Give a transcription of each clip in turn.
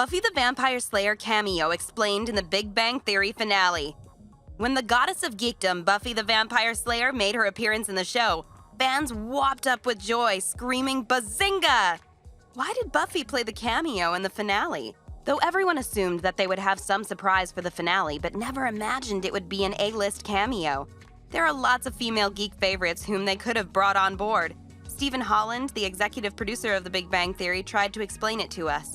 Buffy the Vampire Slayer cameo explained in the Big Bang Theory finale. When the goddess of geekdom, Buffy the Vampire Slayer, made her appearance in the show, fans whopped up with joy, screaming "Bazinga!" Why did Buffy play the cameo in the finale? Though everyone assumed that they would have some surprise for the finale, but never imagined it would be an A-list cameo. There are lots of female geek favorites whom they could have brought on board. Stephen Holland, the executive producer of The Big Bang Theory, tried to explain it to us.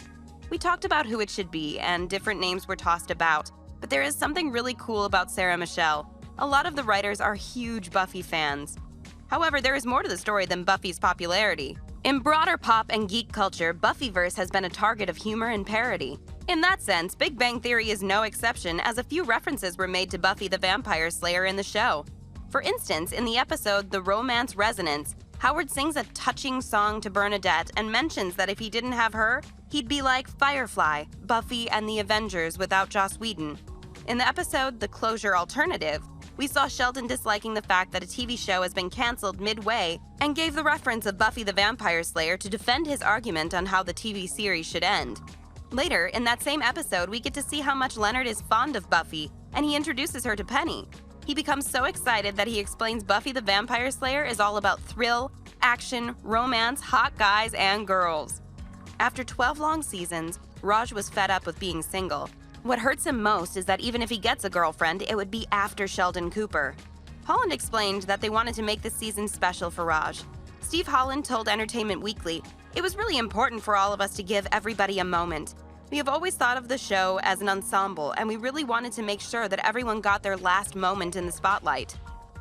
We talked about who it should be, and different names were tossed about. But there is something really cool about Sarah Michelle. A lot of the writers are huge Buffy fans. However, there is more to the story than Buffy's popularity. In broader pop and geek culture, Buffyverse has been a target of humor and parody. In that sense, Big Bang Theory is no exception, as a few references were made to Buffy the Vampire Slayer in the show. For instance, in the episode The Romance Resonance, Howard sings a touching song to Bernadette and mentions that if he didn't have her, he'd be like Firefly, Buffy, and the Avengers without Joss Whedon. In the episode The Closure Alternative, we saw Sheldon disliking the fact that a TV show has been canceled midway and gave the reference of Buffy the Vampire Slayer to defend his argument on how the TV series should end. Later, in that same episode, we get to see how much Leonard is fond of Buffy, and he introduces her to Penny. He becomes so excited that he explains Buffy the Vampire Slayer is all about thrill, action, romance, hot guys, and girls. After 12 long seasons, Raj was fed up with being single. What hurts him most is that even if he gets a girlfriend, it would be after Sheldon Cooper. Holland explained that they wanted to make this season special for Raj. Steve Holland told Entertainment Weekly, "It was really important for all of us to give everybody a moment. We have always thought of the show as an ensemble, and we really wanted to make sure that everyone got their last moment in the spotlight."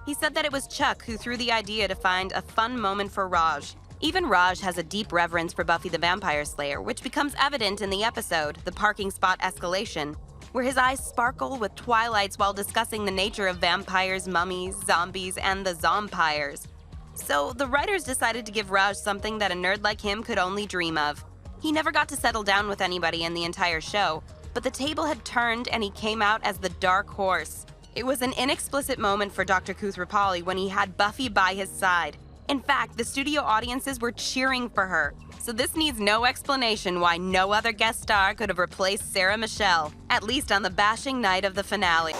He said that it was Chuck who threw the idea to find a fun moment for Raj. Even Raj has a deep reverence for Buffy the Vampire Slayer, which becomes evident in the episode, The Parking Spot Escalation, where his eyes sparkle with twilights while discussing the nature of vampires, mummies, zombies, and the zompires. So the writers decided to give Raj something that a nerd like him could only dream of. He never got to settle down with anybody in the entire show, but the table had turned and he came out as the Dark Horse. It was an inexplicit moment for Dr. Koothrappali when he had Buffy by his side. In fact, the studio audiences were cheering for her. So this needs no explanation why no other guest star could have replaced Sarah Michelle, at least on the bashing night of the finale.